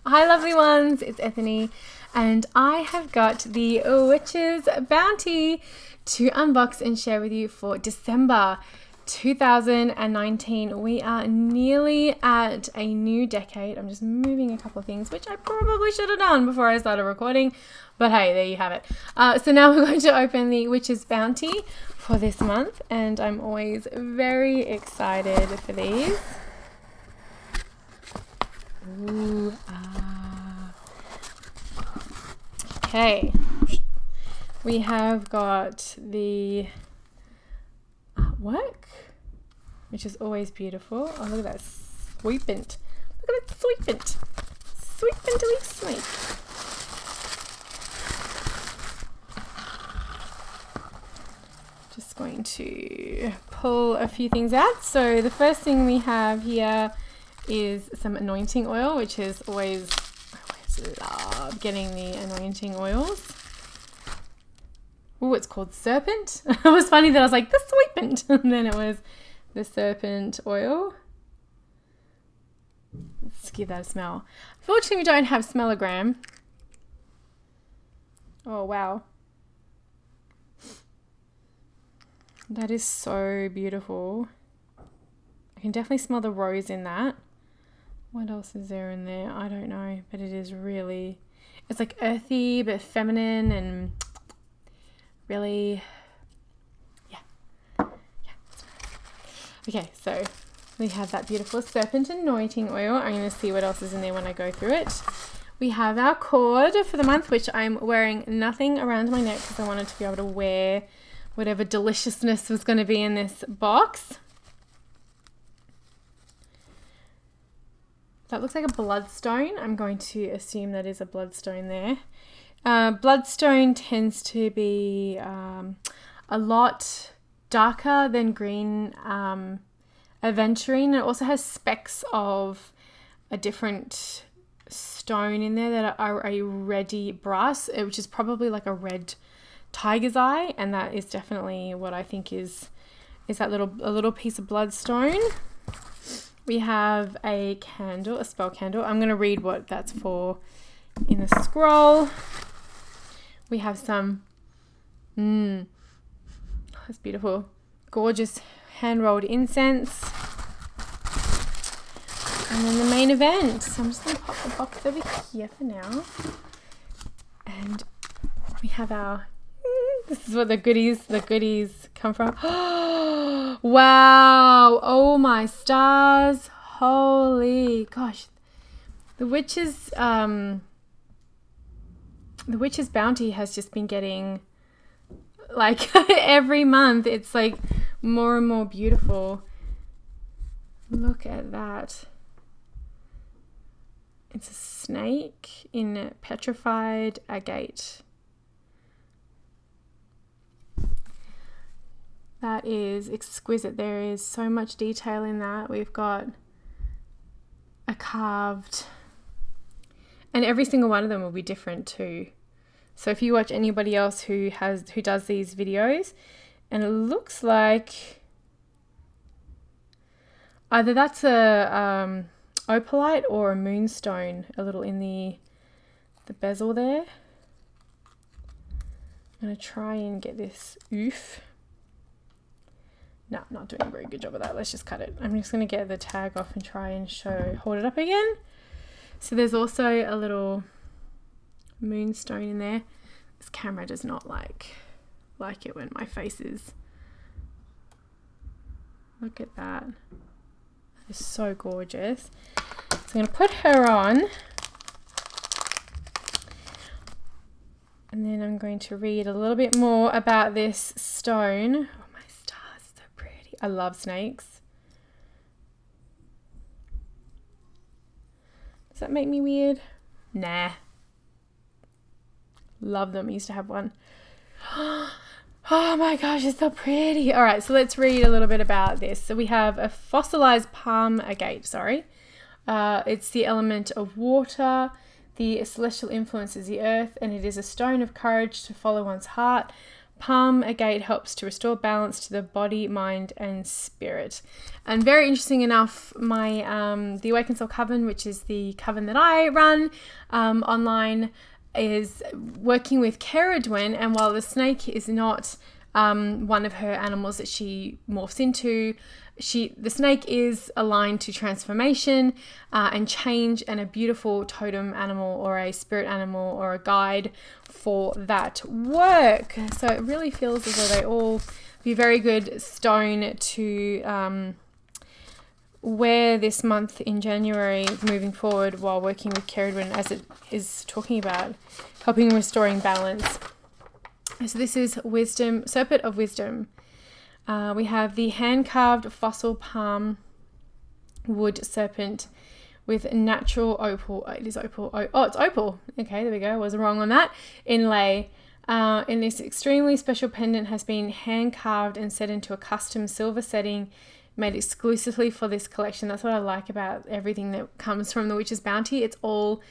Hi lovely ones, it's Ethany and I have got the Witch's Bounty to unbox and share with you for December 2019. We are nearly at a new decade. I'm just moving a couple of things, which I probably should have done before I started recording, but hey, there you have it. So now we're going to open the Witch's Bounty for this month, and I'm always very excited for these. Ooh, okay, we have got the artwork, which is always beautiful. Oh, look at that Serpent. Look at that Serpent. Serpently snake. Just going to pull a few things out. So the first thing we have here is some anointing oil, which is I always love getting the anointing oils. Oh, it's called Serpent. It was funny that I was like, the Serpent, and then it was the Serpent oil. Let's give that a smell. Unfortunately, we don't have smellogram. Oh, wow. That is so beautiful. I can definitely smell the rose in that. What else is there in there? I don't know, but it is really, it's like earthy but feminine and really, yeah. Okay, so we have that beautiful Serpent anointing oil. I'm going to see what else is in there when I go through it. We have our cord for the month, which I'm wearing nothing around my neck because I wanted to be able to wear whatever deliciousness was going to be in this box. That looks like a bloodstone. I'm going to assume that is a bloodstone there. Bloodstone tends to be a lot darker than green aventurine. It also has specks of a different stone in there that are a reddy brass, which is probably like a red tiger's eye, and that is definitely what I think is that a little piece of bloodstone. We have a candle, a spell candle. I'm going to read what that's for in the scroll. We have some, that's beautiful, gorgeous hand-rolled incense. And then the main event. So I'm just going to pop the box over here for now. And we have our, this is what the goodies come from. Wow. Oh my stars. Holy gosh. The Witch's Bounty has just been getting, like, every month it's like more and more beautiful. Look at that. It's a snake in petrified agate. That is exquisite. There is so much detail in that. We've got a carved, and every single one of them will be different too. So if you watch anybody else who does these videos, and it looks like either that's a opalite or a moonstone, a little in the bezel there. I'm gonna try and get this oof. No, not doing a very good job of that. Let's just cut it. I'm just going to get the tag off and try and hold it up again. So there's also a little moonstone in there. This camera does not like it when my face is. Look at that. That is so gorgeous. So I'm going to put her on. And then I'm going to read a little bit more about this stone. I love snakes. Does that make me weird? Nah. Love them. I used to have one. Oh my gosh, it's so pretty. All right, so let's read a little bit about this. So we have a fossilized palm agate, it's the element of water. The celestial influence is the earth, and it is a stone of courage to follow one's heart. Palm agate helps to restore balance to the body, mind, and spirit. And very interesting enough, my the Awakened Soul Coven, which is the coven that I run online, is working with Ceridwen. And while the snake is not one of her animals that she morphs into, the snake is aligned to transformation and change, and a beautiful totem animal or a spirit animal or a guide for that work. So it really feels as though they all be very good stone to wear this month in January moving forward while working with Ceridwen, as it is talking about helping restoring balance. So this is Wisdom, Serpent of Wisdom. We have the hand-carved fossil palm wood serpent with natural opal. It is opal. Oh, it's opal. Okay, there we go. I was wrong on that. Inlay. In this extremely special pendant has been hand-carved and set into a custom silver setting made exclusively for this collection. That's what I like about everything that comes from the Witch's Bounty. It's all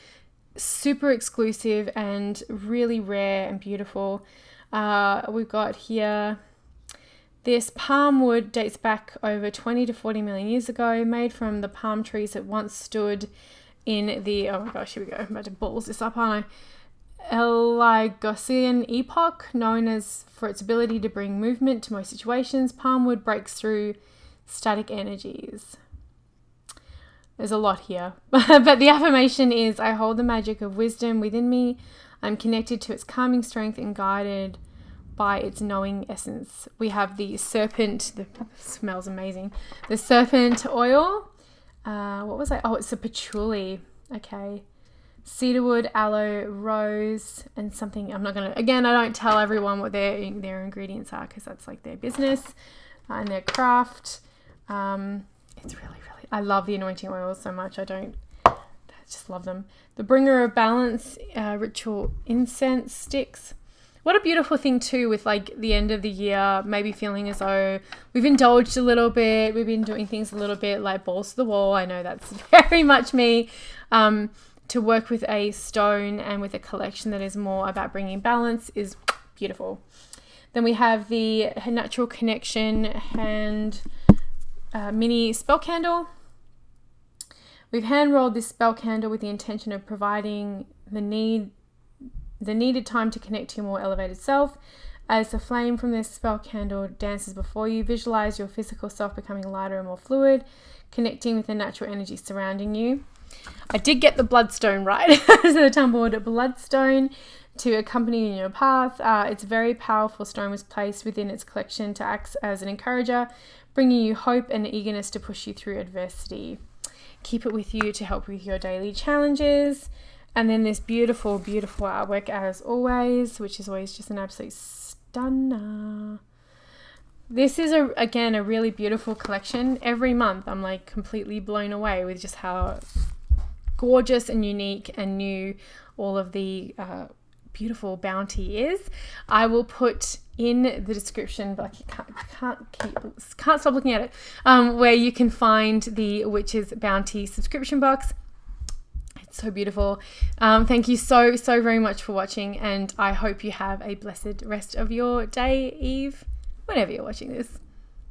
super exclusive and really rare and beautiful. We've got here, this palm wood dates back over 20 to 40 million years ago, made from the palm trees that once stood in the, oh my gosh, here we go, I'm about to balls this up, aren't I? Oligocene epoch, known as for its ability to bring movement to most situations. Palm wood breaks through static energies. There's a lot here, but the affirmation is, I hold the magic of wisdom within me. I'm connected to its calming strength and guided by its knowing essence. We have the serpent, smells amazing. The serpent oil. What was I? Oh, it's the patchouli. Okay. Cedarwood, aloe, rose, and something. I'm not going to, again, I don't tell everyone what their ingredients are because that's like their business and their craft. It's really, I love the anointing oils so much. I just love them. The bringer of balance, ritual incense sticks. What a beautiful thing too, with like the end of the year, maybe feeling as though we've indulged a little bit, we've been doing things a little bit like balls to the wall. I know that's very much me. To work with a stone and with a collection that is more about bringing balance is beautiful. Then we have the Natural Connection hand mini spell candle. We've hand rolled this spell candle with the intention of providing the needed time to connect to your more elevated self. As the flame from this spell candle dances before you, visualize your physical self becoming lighter and more fluid, connecting with the natural energy surrounding you. I did get the bloodstone right. So the tumbled bloodstone to accompany you in your path. Its very powerful stone was placed within its collection to act as an encourager, bringing you hope and eagerness to push you through adversity. Keep it with you to help with your daily challenges. And then this beautiful, beautiful artwork as always, which is always just an absolute stunner. This is, again, a really beautiful collection. Every month I'm like completely blown away with just how gorgeous and unique and new all of the beautiful bounty is. I will put in the description, but I can't stop looking at it, where you can find the Witch's Bounty subscription box. It's so beautiful. Thank you so very much for watching, and I hope you have a blessed rest of your day, eve, whenever you're watching this.